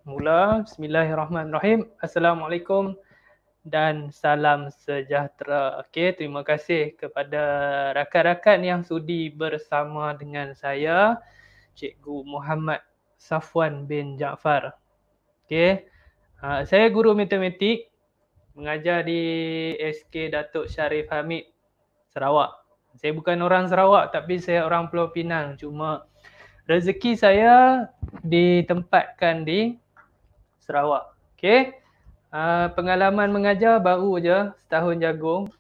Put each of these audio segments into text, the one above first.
Mula, bismillahirrahmanirrahim. Assalamualaikum dan salam sejahtera. Okey, terima kasih kepada rakan-rakan yang sudi bersama dengan saya, Cikgu Muhammad Safwan bin Jaafar. Okey, saya guru matematik mengajar di SK Datuk Sharif Hamid, Sarawak. Saya bukan orang Sarawak tapi saya orang Pulau Pinang. Cuma rezeki saya ditempatkan di Sarawak. Okey. Pengalaman mengajar baru je, setahun jagung.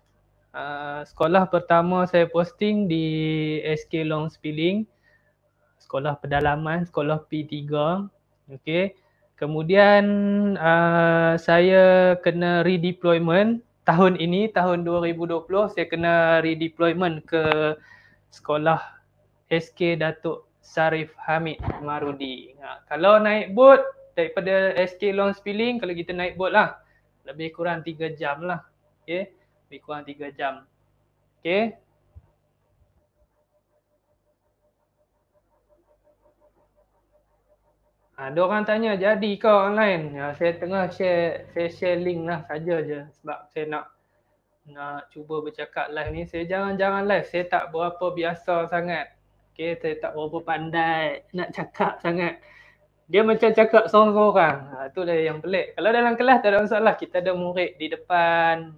Sekolah pertama saya posting di SK Long Spilling, sekolah pedalaman, sekolah P3. Okey. Kemudian saya kena redeployment tahun ini, tahun 2020 saya kena redeployment ke sekolah SK Datuk Sarif Hamid Marudi. Kalau naik bot daripada SK Long Spilling, kalau kita naik bot lah, lebih kurang 3 jam lah. Okay? Lebih kurang 3 jam. Okay? Ada orang tanya, jadi ke online? Saya tengah share link lah saja je. Sebab saya nak cuba bercakap live ni. Saya jangan live. Saya tak berapa biasa sangat. Okay? Saya tak berapa pandai nak cakap sangat. Dia macam cakap seorang-seorang. Itu dah yang pelik. Kalau dalam kelas tak ada masalah. Kita ada murid di depan.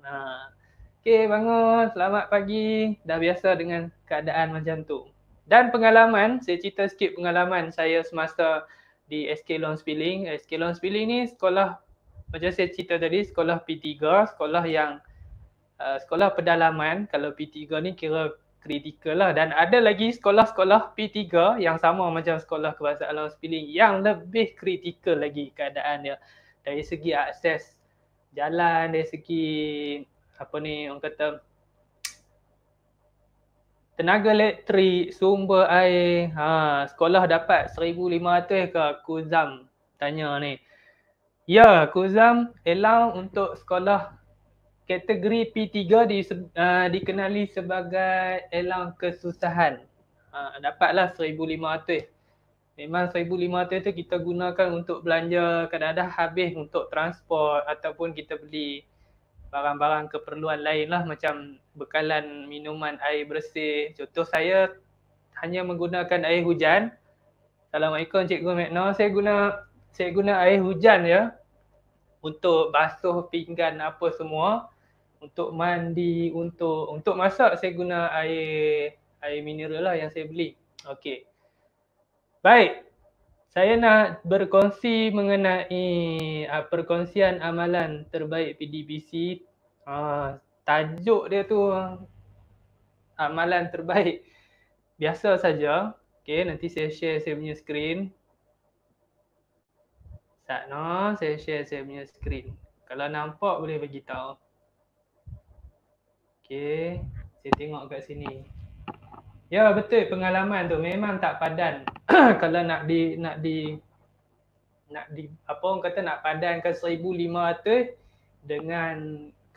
Okey, bangun. Selamat pagi. Dah biasa dengan keadaan macam tu. Dan pengalaman, saya cerita sikit pengalaman saya semasa di SK Long Spilling. SK Long Spilling ni sekolah, macam saya cerita tadi, sekolah P3, sekolah yang sekolah pedalaman. Kalau P3 ni kira kritikal lah. Dan ada lagi sekolah-sekolah P3 yang sama macam sekolah kebangsaan Long Spilling yang lebih kritikal lagi keadaan dia. Dari segi akses jalan, dari segi apa ni orang kata tenaga elektrik, sumber air. Sekolah dapat 1,500 ke Kuzam tanya ni. Ya, Kuzam allow untuk sekolah kategori P3 dikenali sebagai elang kesusahan. Dapatlah 1,500. Memang 1,500 tu kita gunakan untuk belanja, kadang-kadang habis untuk transport ataupun kita beli barang-barang keperluan lain lah macam bekalan minuman air bersih. Contoh saya hanya menggunakan air hujan. Assalamualaikum Cikgu Mekno. Saya guna air hujan ya untuk basuh pinggan apa semua. Untuk mandi, untuk masak saya guna air mineral lah yang saya beli. Okey. Baik. Saya nak berkongsi mengenai perkongsian amalan terbaik PDBC. Tajuk dia tu amalan terbaik. Biasa saja. Okey, nanti saya share saya punya skrin. Satno, saya share saya punya skrin. Kalau nampak boleh bagi tahu. Okey, saya tengok kat sini. Ya, betul pengalaman tu memang tak padan. Kalau nak di apa orang kata nak padankan 1,500 dengan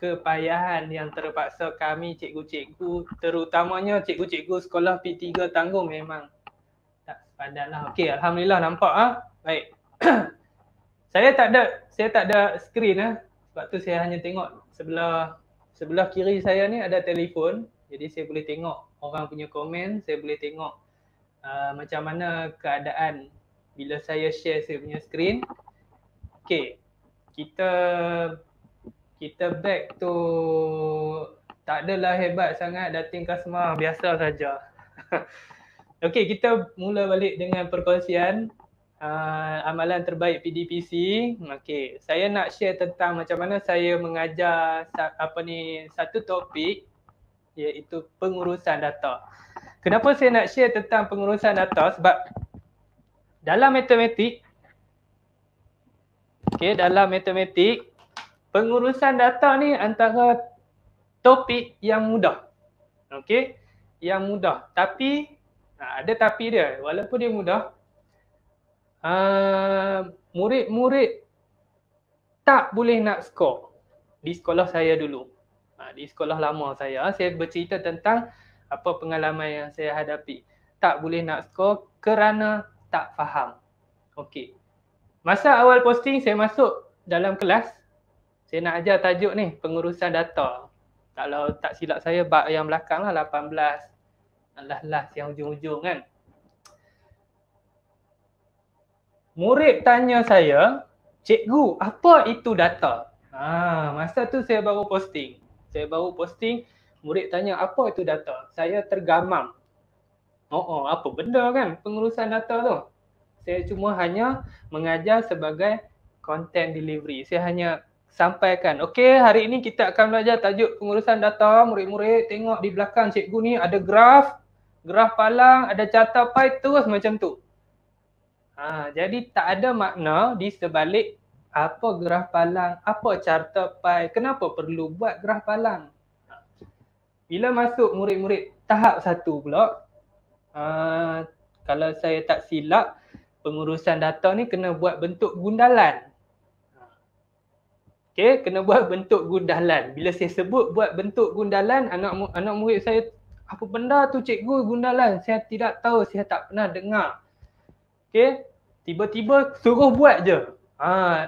kepayahan yang terpaksa kami cikgu-cikgu, terutamanya cikgu-cikgu sekolah P3 tanggung memang tak sepadan lah. Okey, alhamdulillah nampak Baik. Saya tak ada skrin sebab tu saya hanya tengok sebelah kiri saya ni ada telefon. Jadi saya boleh tengok orang punya komen, saya boleh tengok macam mana keadaan bila saya share saya punya skrin. Okey. Kita back to tak adalah hebat sangat dating customer, biasa saja. Okey, kita mula balik dengan perkongsian amalan terbaik PDPC. Okey, saya nak share tentang macam mana saya mengajar satu topik iaitu pengurusan data. Kenapa saya nak share tentang pengurusan data? Sebab dalam matematik, pengurusan data ni antara topik yang mudah. Okey, yang mudah. Tapi ada tapi dia. Walaupun dia mudah, murid-murid tak boleh nak skor di sekolah saya dulu. Di sekolah lama saya bercerita tentang apa pengalaman yang saya hadapi. Tak boleh nak skor kerana tak faham. Okey. Masa awal posting saya masuk dalam kelas, saya nak ajar tajuk ni, pengurusan data. Kalau tak silap saya bab yang belakang lah 18. Last yang ujung-ujung kan. Murid tanya saya, cikgu, apa itu data? Masa tu saya baru posting. Murid tanya apa itu data? Saya tergamam. Apa benda kan pengurusan data tu? Saya cuma hanya mengajar sebagai content delivery. Saya hanya sampaikan, okey, hari ini kita akan belajar tajuk pengurusan data. Murid-murid tengok di belakang cikgu ni ada graf palang, ada carta pie, terus macam tu. Jadi tak ada makna di sebalik apa graf palang, apa carta pie, kenapa perlu buat graf palang. Bila masuk murid-murid tahap 1 pula, kalau saya tak silap, pengurusan data ni kena buat bentuk gundalan. Okey, kena buat bentuk gundalan. Bila saya sebut buat bentuk gundalan, anak murid saya, apa benda tu cikgu gundalan? Saya tidak tahu, saya tak pernah dengar. Okey, tiba-tiba suruh buat je.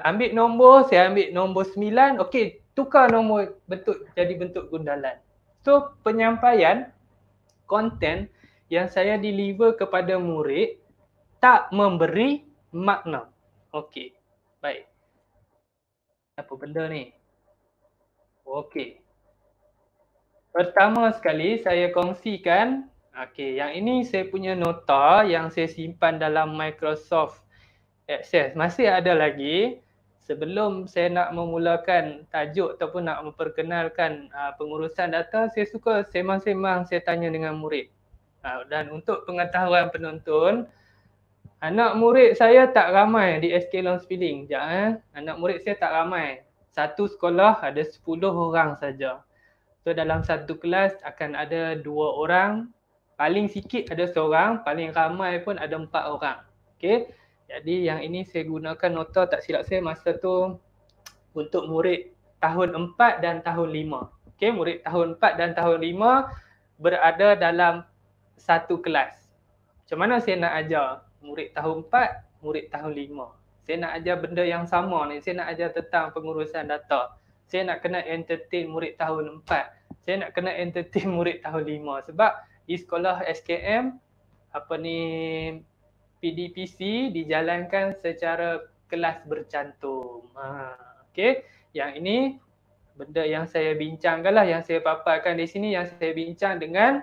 Ambil nombor, saya ambil nombor 9, okey, tukar nombor jadi bentuk gundalan. So, penyampaian konten yang saya deliver kepada murid tak memberi makna. Okey, baik. Apa benda ni? Okey. Pertama sekali saya kongsikan, yang ini saya punya nota yang saya simpan dalam Microsoft Access. Masih ada lagi. Sebelum saya nak memulakan tajuk ataupun nak memperkenalkan pengurusan data, saya suka semang-semang saya tanya dengan murid. Dan untuk pengetahuan penonton, anak murid saya tak ramai di SK Long Spilling. Anak murid saya tak ramai. Satu sekolah ada 10 orang saja. So dalam satu kelas akan ada 2 orang, paling sikit ada seorang, paling ramai pun ada 4 orang. Okey. Jadi yang ini saya gunakan nota, tak silap saya masa tu untuk murid tahun 4 dan tahun 5. Okey, murid tahun 4 dan tahun 5 berada dalam satu kelas. Macam mana saya nak ajar murid tahun 4, murid tahun 5? Saya nak ajar benda yang sama ni, saya nak ajar tentang pengurusan data. Saya nak kena entertain murid tahun 4. Saya nak kena entertain murid tahun 5. Sebab di sekolah SKM, PDPC dijalankan secara kelas bercantum. Okey, yang ini benda yang saya bincangkan lah, yang saya paparkan di sini, yang saya bincang dengan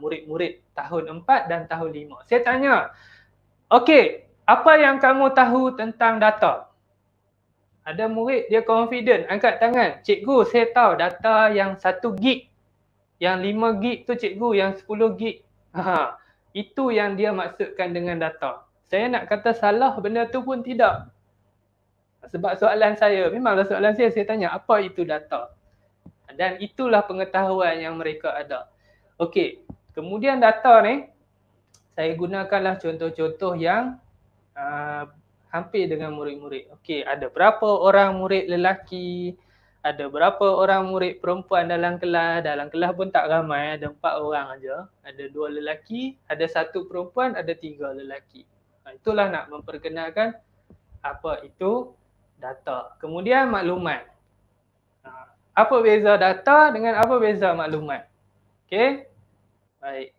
murid-murid tahun 4 dan tahun 5. Saya tanya, okey, apa yang kamu tahu tentang data? Ada murid dia confident, angkat tangan. Cikgu, saya tahu data yang 1 gig, yang 5 gig tu cikgu, yang 10 gig. Itu yang dia maksudkan dengan data. Saya nak kata salah benda tu pun tidak. Sebab soalan saya, memanglah soalan saya tanya apa itu data. Dan itulah pengetahuan yang mereka ada. Okey, kemudian data ni, saya gunakanlah contoh-contoh yang hampir dengan murid-murid. Okey, ada berapa orang murid lelaki, ada berapa orang murid perempuan dalam kelas. Dalam kelas pun tak ramai, ada 4 orang aja. Ada 2 lelaki, ada 1 perempuan, ada 3 lelaki. Itulah nak memperkenalkan apa itu data. Kemudian maklumat. Apa beza data dengan apa beza maklumat? Okey. Baik.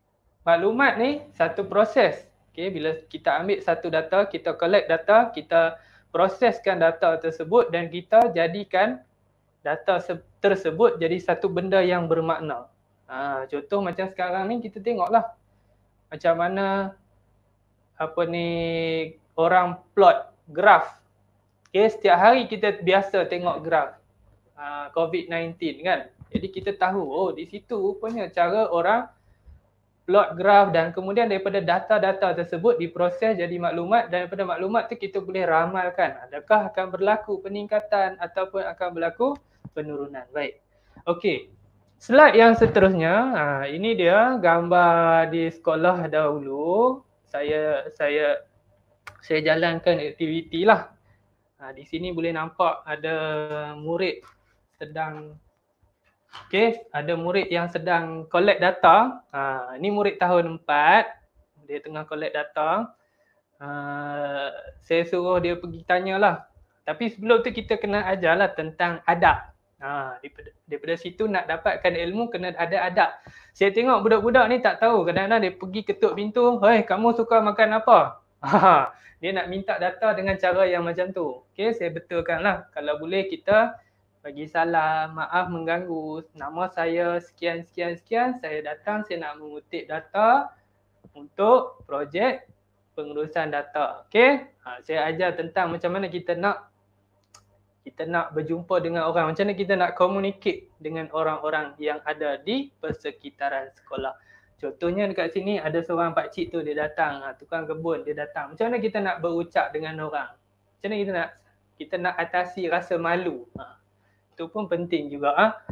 Maklumat ni satu proses. Okey, bila kita ambil satu data, kita collect data, kita proseskan data tersebut dan kita jadikan data tersebut jadi satu benda yang bermakna. Contoh macam sekarang ni kita tengoklah macam mana orang plot graf. Okay, setiap hari kita biasa tengok graf COVID-19 kan. Jadi kita tahu, di situ rupanya cara orang plot graf, dan kemudian daripada data-data tersebut diproses jadi maklumat, dan daripada maklumat tu kita boleh ramalkan adakah akan berlaku peningkatan ataupun akan berlaku penurunan. Baik. Okey. Slide yang seterusnya, ini dia gambar di sekolah dahulu. Saya jalankan aktiviti lah. Di sini boleh nampak ada murid sedang ada murid yang sedang collect data. Ini murid tahun 4. Dia tengah collect data. saya suruh dia pergi tanyalah. Tapi sebelum tu kita kena ajarlah tentang adab. Daripada situ nak dapatkan ilmu kena ada adab. Saya tengok budak-budak ni tak tahu, kadang-kadang dia pergi ketuk pintu, "Hei, kamu suka makan apa?" Dia nak minta data dengan cara yang macam tu. Okey, saya betulkanlah. Kalau boleh kita bagi salam, maaf mengganggu, nama saya sekian sekian sekian, saya datang saya nak mengutip data untuk projek pengurusan data. Okey? Saya ajar tentang macam mana kita nak berjumpa dengan orang, macam mana kita nak communicate dengan orang-orang yang ada di persekitaran sekolah. Contohnya dekat sini ada seorang pakcik tu dia datang, tukang kebun dia datang. Macam mana kita nak berucap dengan orang? Macam mana kita nak atasi rasa malu? Itu pun penting juga.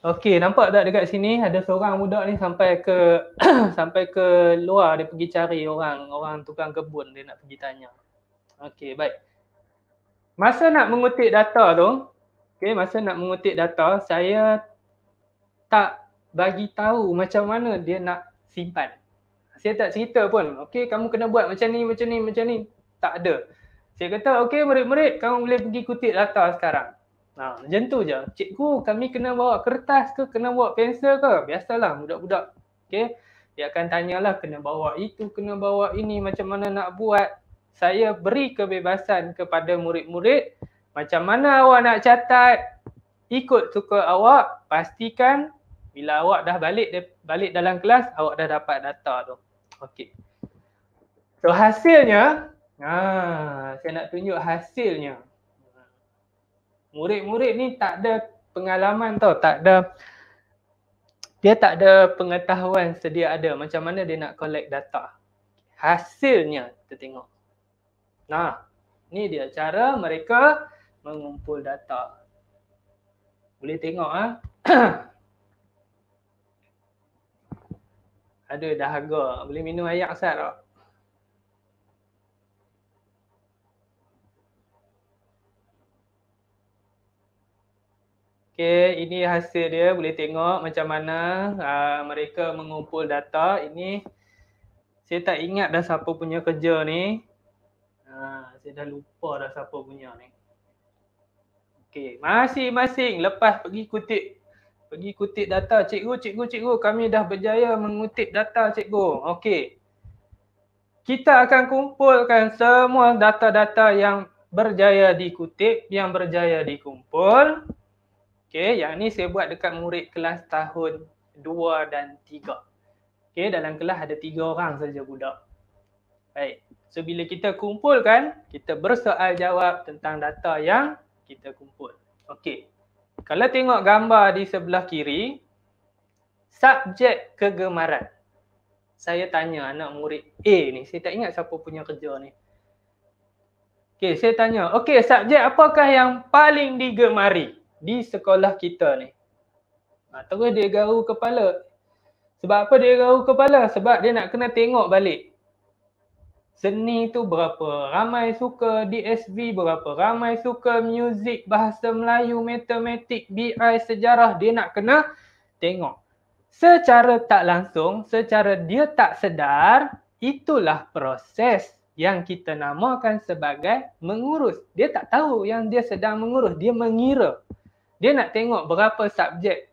Okey, nampak tak dekat sini ada seorang budak ni sampai ke sampai ke luar dia pergi cari orang tukang kebun dia nak pergi tanya. Okey, baik. Masa nak mengutip data tu, saya tak bagi tahu macam mana dia nak simpan. Saya tak cerita pun, okey kamu kena buat macam ni. Tak ada. Saya kata, okey murid-murid, kamu boleh pergi kutip data sekarang. Macam tu je. Cikgu, kami kena bawa kertas ke, kena bawa pensel ke? Biasalah budak-budak. Okey. Dia akan tanyalah, kena bawa itu, kena bawa ini, macam mana nak buat. Saya beri kebebasan kepada murid-murid, macam mana awak nak catat, ikut suka awak, pastikan bila awak dah balik dalam kelas, awak dah dapat data tu. Okey. So hasilnya, saya nak tunjuk hasilnya. Murid-murid ni tak ada pengalaman tau, dia tak ada pengetahuan sedia ada macam mana dia nak collect data. Hasilnya kita tengok. Ni dia cara mereka mengumpul data. Boleh tengok Ada dahaga. Boleh minum air asat tak? Okey, ini hasil dia. Boleh tengok macam mana mereka mengumpul data. Ini saya tak ingat dah siapa punya kerja ni. Saya dah lupa dah siapa punya ni. Okey, masing-masing lepas pergi kutip data. Cikgu, kami dah berjaya mengutip data cikgu. Okey. Kita akan kumpulkan semua data-data yang berjaya dikutip, yang berjaya dikumpul. Okey, yang ni saya buat dekat murid kelas tahun 2 dan 3. Okey, dalam kelas ada 3 orang saja budak. Baik. So bila kita kumpulkan, kita bersoal jawab tentang data yang kita kumpul. Okey. Kalau tengok gambar di sebelah kiri, subjek kegemaran. Saya tanya anak murid A ni, saya tak ingat siapa punya kerja ni. Okey, saya tanya, okey subjek apakah yang paling digemari di sekolah kita ni? Terus dia garu kepala. Sebab apa dia garu kepala? Sebab dia nak kena tengok balik. Seni tu berapa ramai suka, DSV berapa ramai suka, muzik, bahasa Melayu, matematik, BI, sejarah, dia nak kena tengok. Secara tak langsung, secara dia tak sedar, itulah proses yang kita namakan sebagai mengurus. Dia tak tahu yang dia sedang mengurus, dia mengira. Dia nak tengok berapa subjek,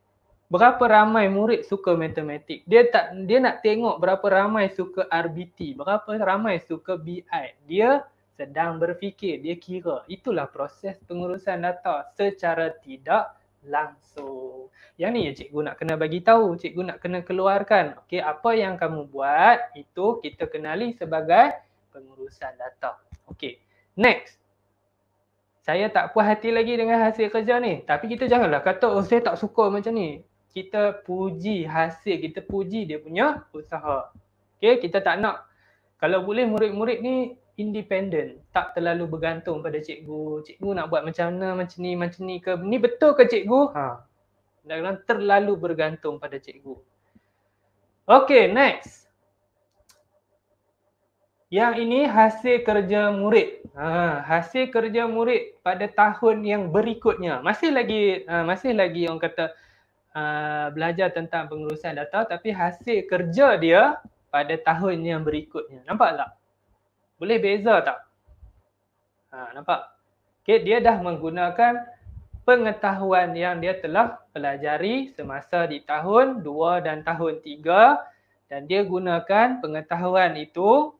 berapa ramai murid suka matematik. Dia nak tengok berapa ramai suka RBT, berapa ramai suka BI. Dia sedang berfikir, dia kira. Itulah proses pengurusan data secara tidak langsung. Yang ni cikgu nak kena bagi tahu, cikgu nak kena keluarkan. Okey, apa yang kamu buat itu kita kenali sebagai pengurusan data. Okey. Next. Saya tak puas hati lagi dengan hasil kerja ni. Tapi kita janganlah kata, oh saya tak suka macam ni. Kita puji hasil, kita puji dia punya usaha. Okay, kita tak nak, kalau boleh murid-murid ni independen, tak terlalu bergantung pada cikgu. Cikgu nak buat macam mana, macam ni ke, ni betul ke cikgu? Jangan terlalu bergantung pada cikgu. Okay, next. Yang ini hasil kerja murid. Hasil kerja murid pada tahun yang berikutnya. Masih lagi orang kata belajar tentang pengurusan data, tapi hasil kerja dia pada tahun yang berikutnya. Nampak tak? Boleh beza tak? Nampak? Okay, dia dah menggunakan pengetahuan yang dia telah pelajari semasa di tahun 2 dan tahun 3 dan dia gunakan pengetahuan itu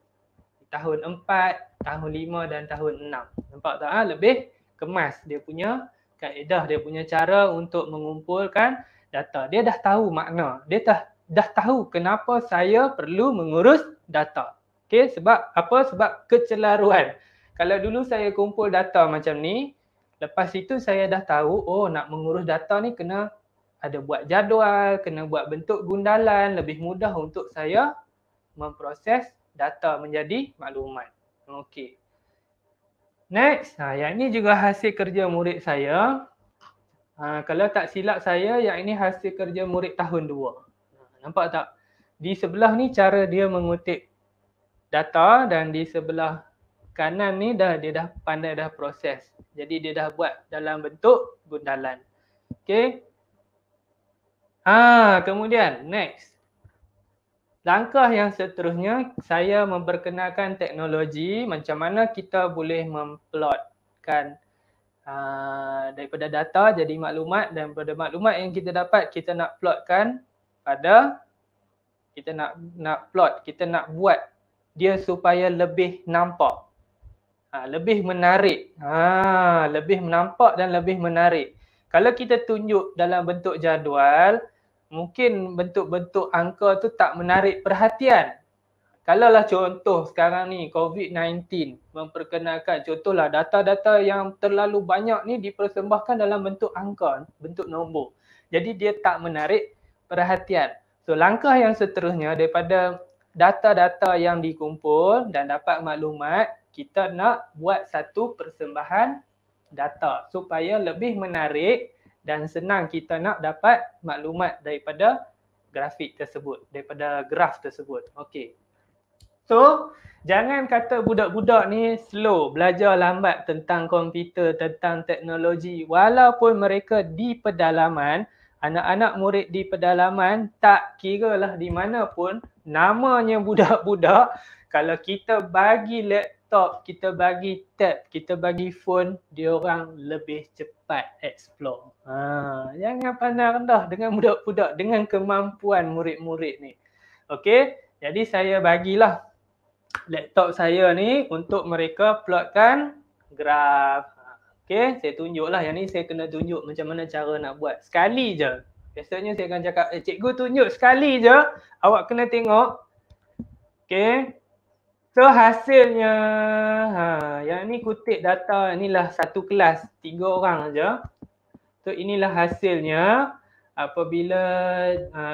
di tahun 4, tahun 5 dan tahun 6. Nampak tak? Lebih kemas dia punya kaedah, dia punya cara untuk mengumpulkan data. Dia dah tahu makna. Dia dah tahu kenapa saya perlu mengurus data. Okay, sebab apa? Sebab kecelaruan. Kalau dulu saya kumpul data macam ni, lepas itu saya dah tahu, oh nak mengurus data ni kena ada buat jadual, kena buat bentuk gundalan, lebih mudah untuk saya memproses data menjadi maklumat. Okey. Next, yang ini juga hasil kerja murid saya. Kalau tak silap saya, yang ini hasil kerja murid tahun 2. Nampak tak? Di sebelah ni cara dia mengutip data dan di sebelah kanan ni dia dah pandai dah proses. Jadi dia dah buat dalam bentuk gundalan. Okey. Kemudian next. Langkah yang seterusnya saya memperkenalkan teknologi macam mana kita boleh memplotkan daripada data jadi maklumat dan daripada maklumat yang kita dapat kita nak plotkan pada kita nak plot, kita nak buat dia supaya lebih nampak. Lebih menarik. Lebih nampak dan lebih menarik. Kalau kita tunjuk dalam bentuk jadual, mungkin bentuk-bentuk angka tu tak menarik perhatian. Kalaulah contoh sekarang ni COVID-19 memperkenalkan contohlah data-data yang terlalu banyak ni dipersembahkan dalam bentuk angka, bentuk nombor. Jadi dia tak menarik perhatian. So langkah yang seterusnya daripada data-data yang dikumpul dan dapat maklumat, kita nak buat satu persembahan data supaya lebih menarik dan senang kita nak dapat maklumat daripada grafik tersebut, daripada graf tersebut. Okey. So, jangan kata budak-budak ni slow, belajar lambat tentang komputer, tentang teknologi. Walaupun mereka di pedalaman, anak-anak murid di pedalaman tak kiralah di mana pun, namanya budak-budak, kalau kita bagi laptop, kita bagi tab, kita bagi phone, dia orang lebih cepat explore. Jangan pandang rendah dengan budak-budak, dengan kemampuan murid-murid ni. Okey, jadi saya bagilah laptop saya ni untuk mereka plotkan graf. Okey, saya tunjuklah. Yang ni saya kena tunjuk macam mana cara nak buat. Sekali je. Biasanya saya akan cakap, cikgu tunjuk sekali je. Awak kena tengok. Okey. So hasilnya, yang ni kutip data, inilah satu kelas, 3 orang aja. So inilah hasilnya apabila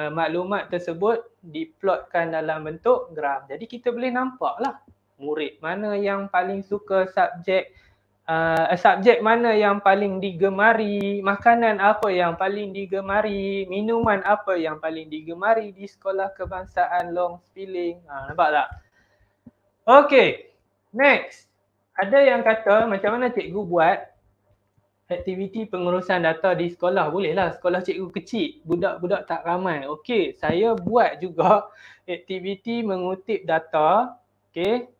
maklumat tersebut diplotkan dalam bentuk graf. Jadi kita boleh nampaklah murid mana yang paling suka subjek, subjek mana yang paling digemari, makanan apa yang paling digemari, minuman apa yang paling digemari di sekolah kebangsaan Long Spiling. Nampak tak? Okey, next. Ada yang kata macam mana cikgu buat aktiviti pengurusan data di sekolah? Bolehlah, sekolah cikgu kecil, budak-budak tak ramai. Okey, saya buat juga aktiviti mengutip data, okey,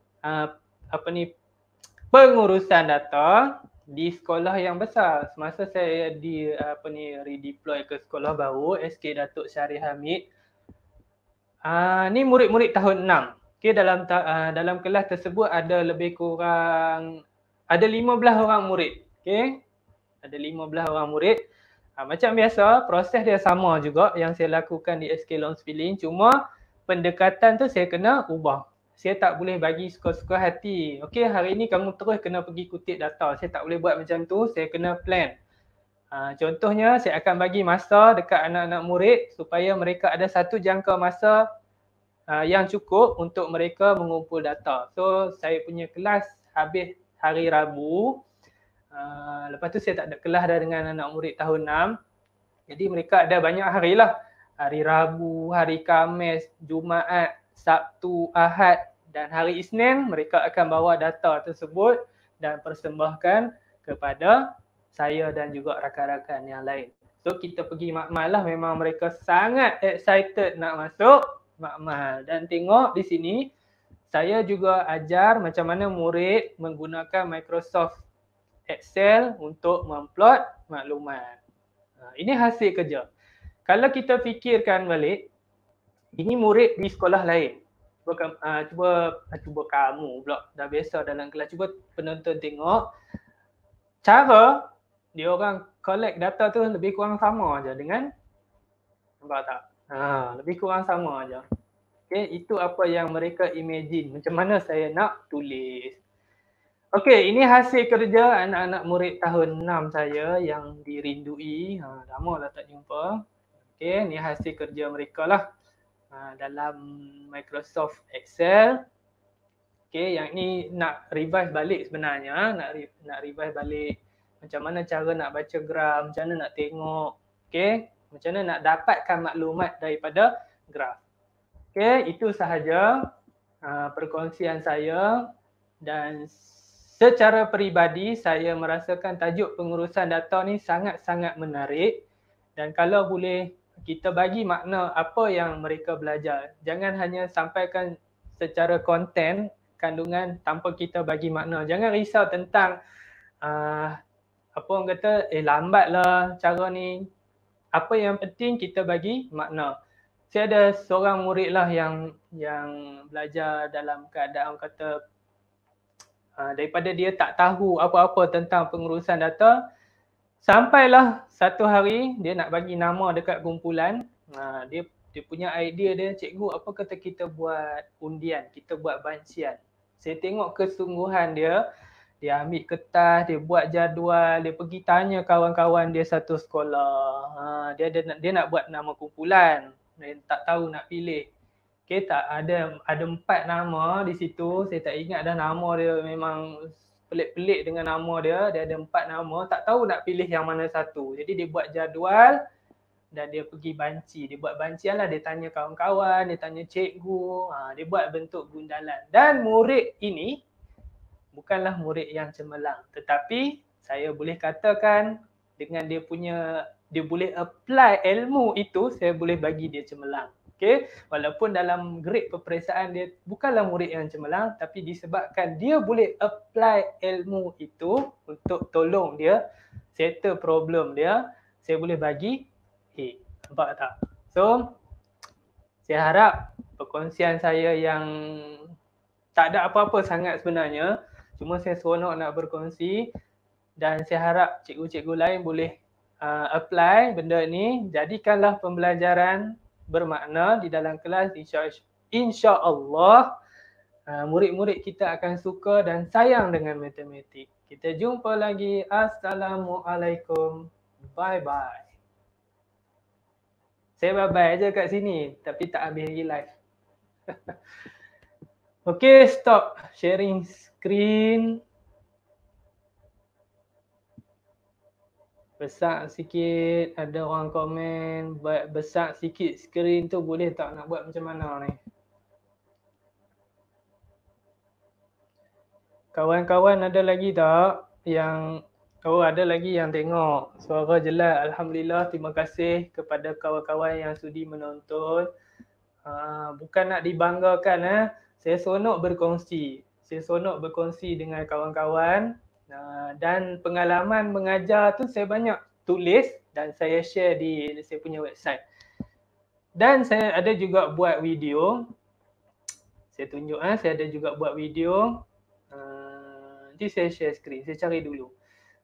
pengurusan data di sekolah yang besar. Semasa saya redeploy ke sekolah baru, SK Datuk Syarif Hamid. Ni murid-murid tahun 6. Okey, dalam kelas tersebut ada lebih kurang ada 15 orang murid. Okey. Ada 15 orang murid. Macam biasa, proses dia sama juga yang saya lakukan di SK Long Spiling, cuma pendekatan tu saya kena ubah. Saya tak boleh bagi suka-suka hati. Okey, hari ni kamu terus kena pergi kutip data. Saya tak boleh buat macam tu, saya kena plan. Contohnya, saya akan bagi masa dekat anak-anak murid supaya mereka ada satu jangka masa yang cukup untuk mereka mengumpul data. So, saya punya kelas habis hari Rabu. Lepas tu saya tak ada kelas dah dengan anak murid tahun 6. Jadi mereka ada banyak hari lah. Hari Rabu, hari Khamis, Jumaat, Sabtu, Ahad dan hari Isnin mereka akan bawa data tersebut dan persembahkan kepada saya dan juga rakan-rakan yang lain. So kita pergi makmal lah, memang mereka sangat excited nak masuk makmal. Dan tengok di sini saya juga ajar macam mana murid menggunakan Microsoft Excel untuk memplot maklumat. Ini hasil kerja. Kalau kita fikirkan balik, ini murid di sekolah lain. Cuba kamu pula dah biasa dalam kelas, cuba penonton tengok cara dia orang collect data tu lebih kurang sama aja dengan, nampak tak? Lebih kurang sama aja. Okay, itu apa yang mereka imagine. Macam mana saya nak tulis. Okey, ini hasil kerja anak-anak murid tahun 6 saya yang dirindui. Lama lah tak jumpa. Okey, ini hasil kerja mereka lah dalam Microsoft Excel. Okey, yang ni nak revise balik sebenarnya, nak revise balik macam mana cara nak baca graf, macam mana nak tengok, okey, macam mana nak dapatkan maklumat daripada graf. Okey, itu sahaja perkongsian saya, dan secara peribadi saya merasakan tajuk pengurusan data ni sangat-sangat menarik, dan kalau boleh kita bagi makna apa yang mereka belajar. Jangan hanya sampaikan secara konten kandungan tanpa kita bagi makna. Jangan risau tentang apa orang kata lambatlah cara ni. Apa yang penting kita bagi makna. Saya ada seorang murid lah yang belajar dalam keadaan kata daripada dia tak tahu apa-apa tentang pengurusan data, sampailah satu hari dia nak bagi nama dekat kumpulan. Dia punya idea dia, cikgu apa kata kita buat undian, kita buat bancian. Saya tengok kesungguhan dia ambil kertas, dia buat jadual, dia pergi tanya kawan-kawan dia satu sekolah. Dia nak buat nama kumpulan, dia tak tahu nak pilih. Okay, tak ada 4 nama di situ, saya tak ingat dah nama dia, memang pelik-pelik dengan nama dia ada 4 nama, tak tahu nak pilih yang mana satu. Jadi dia buat jadual dan dia pergi banci. Dia buat bancian lah, dia tanya kawan-kawan, dia tanya cikgu, dia buat bentuk gundalan. Dan murid ini bukanlah murid yang cemerlang, tetapi saya boleh katakan dengan dia boleh apply ilmu itu, saya boleh bagi dia cemerlang. Okay? Walaupun dalam grade peperiksaan dia bukanlah murid yang cemerlang, tapi disebabkan dia boleh apply ilmu itu untuk tolong dia settle problem dia, saya boleh bagi A. Nampak tak? So, saya harap perkongsian saya yang tak ada apa-apa sangat sebenarnya, cuma saya seronok nak berkongsi, dan saya harap cikgu-cikgu lain boleh apply benda ni. Jadikanlah pembelajaran bermakna di dalam kelas. InsyaAllah murid-murid kita akan suka dan sayang dengan matematik. Kita jumpa lagi. Assalamualaikum. Bye-bye. Saya bye-bye aja kat sini, tapi tak habis lagi live. Okay, stop sharing screen. Besar sikit, ada orang komen, besar sikit screen tu boleh tak, nak buat macam mana ni? Kawan-kawan ada lagi tak yang, ada lagi yang tengok, suara jelas, alhamdulillah. Terima kasih kepada kawan-kawan yang sudi menonton. Bukan nak dibanggakan, saya seronok berkongsi. Saya seronok berkongsi dengan kawan-kawan. Dan pengalaman mengajar tu saya banyak tulis dan saya share di saya punya website. Dan saya ada juga buat video. Saya tunjuk, saya ada juga buat video. Nanti saya share screen, saya cari dulu.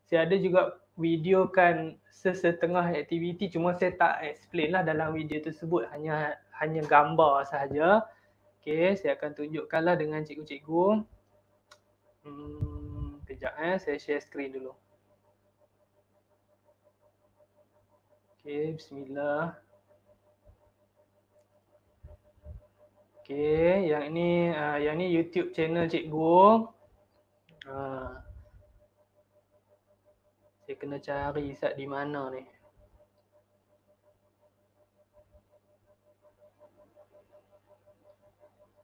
Saya ada juga videokan sesetengah aktiviti, cuma saya tak explain lah dalam video tersebut, hanya gambar sahaja. Okay, saya akan tunjukkanlah dengan cikgu-cikgu. Kejap, saya share screen dulu. Okay, bismillah. Okay, yang ni YouTube channel cikgu. Saya kena cari sat di mana ni.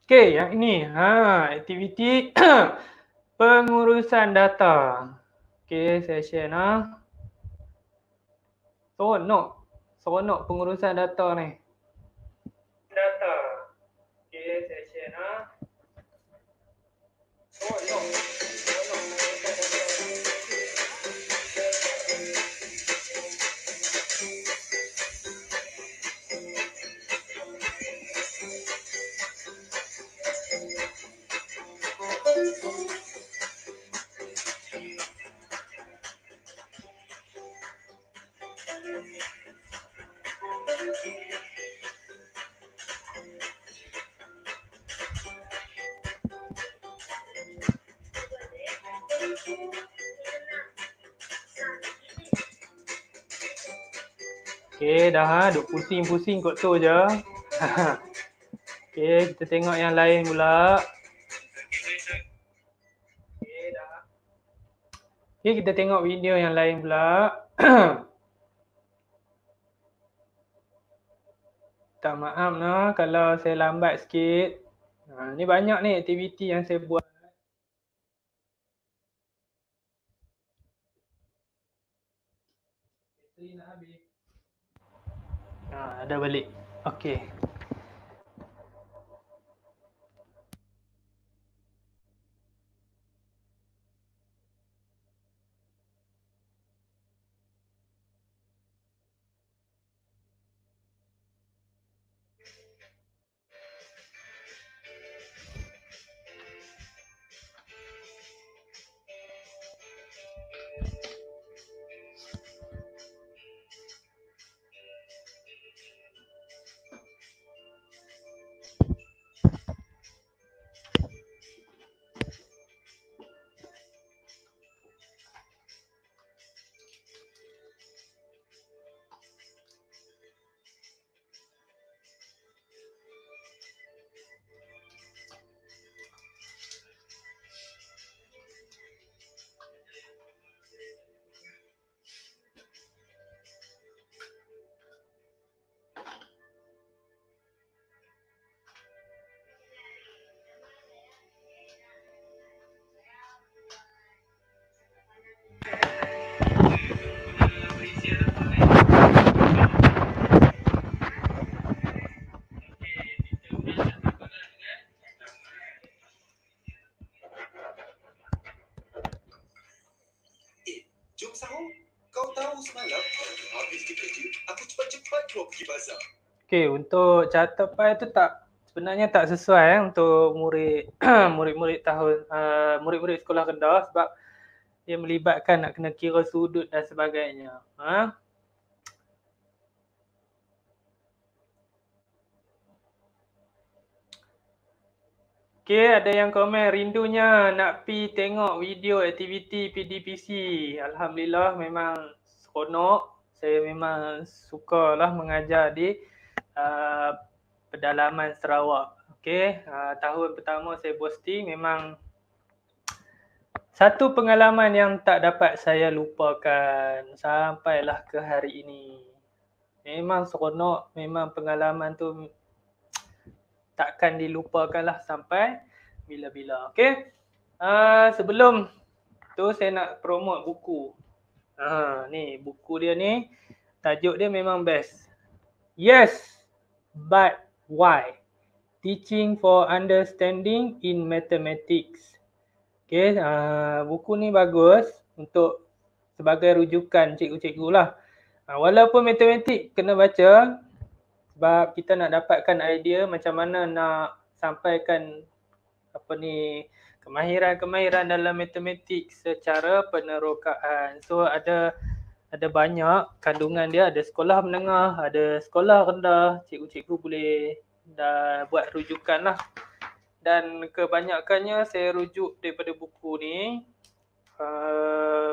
Okay, yang ini aktiviti pengurusan data. Okay, saya share nah. Seronok pengurusan data ni. Data. Okay, saya share nah. Okay, dah duk pusing-pusing kot tu je. Okay, kita tengok yang lain pula. Okay, kita tengok video yang lain pula. Tak maaf nah kalau saya lambat sikit. Ni banyak ni aktiviti yang saya buat. Bateri nak habis. Dah balik. Okay. Jom sahur. Kau tahu semalam habis kerja aku cepat-cepat keluar pergi bazar. Okay, untuk catat tu tak sebenarnya tak sesuai untuk murid murid-murid tahun murid-murid sekolah rendah sebab dia melibatkan nak kena kira sudut dan sebagainya. Okay, ada yang komen rindunya nak pi tengok video aktiviti PDPC. Alhamdulillah memang seronok. Saya memang sukalah mengajar di pedalaman Sarawak. Okay, tahun pertama saya posting memang satu pengalaman yang tak dapat saya lupakan sampailah ke hari ini. Memang seronok, memang pengalaman tu takkan dilupakan lah sampai bila-bila. Okay. Sebelum tu saya nak promote buku. Ni buku dia ni. Tajuk dia memang best. Yes, but why? Teaching for Understanding in Mathematics. Okay. Buku ni bagus untuk sebagai rujukan cikgu-cikgu lah. Walaupun matematik kena baca, sebab kita nak dapatkan idea macam mana nak sampaikan kemahiran-kemahiran dalam matematik secara penerokaan. So ada banyak kandungan dia, ada sekolah menengah, ada sekolah rendah, cikgu-cikgu boleh dah buat rujukan lah. Dan kebanyakannya saya rujuk daripada buku ni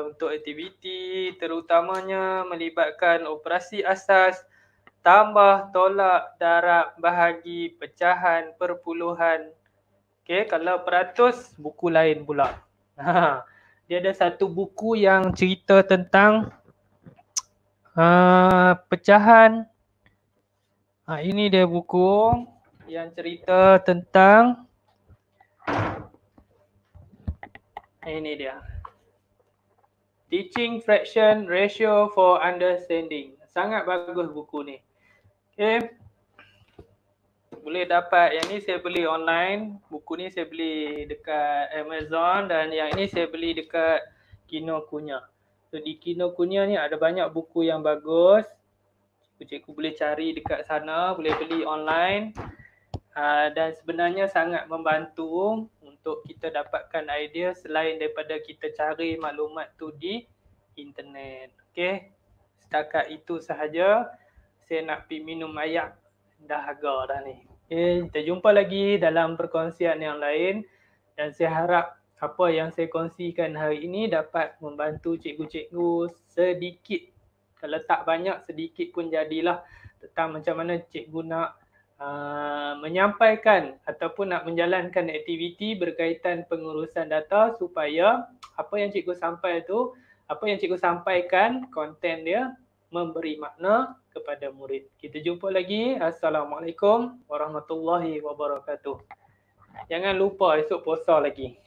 untuk aktiviti terutamanya melibatkan operasi asas, tambah, tolak, darab, bahagi, pecahan, perpuluhan. Okay, kalau peratus, buku lain pula. Dia ada satu buku yang cerita tentang pecahan. Ini dia buku yang cerita tentang ini dia. Teaching Fraction Ratio for Understanding. Sangat bagus buku ni. Okay. boleh dapat. Yang ni saya beli online. Buku ni saya beli dekat Amazon dan yang ini saya beli dekat Kinokuniya. So di Kinokuniya ni ada banyak buku yang bagus. Cikgu boleh cari dekat sana, boleh beli online. Dan sebenarnya sangat membantu untuk kita dapatkan idea selain daripada kita cari maklumat tu di internet. Okey. Setakat itu sahaja. Saya nak pergi minum air. Dahaga dah ni. Okay, kita jumpa lagi dalam perkongsian yang lain dan saya harap apa yang saya kongsikan hari ini dapat membantu cikgu-cikgu sedikit. Kalau tak banyak, sedikit pun jadilah tentang macam mana cikgu nak menyampaikan ataupun nak menjalankan aktiviti berkaitan pengurusan data supaya apa yang cikgu sampaikan, konten dia memberi makna kepada murid. Kita jumpa lagi. Assalamualaikum warahmatullahi wabarakatuh. Jangan lupa esok puasa lagi.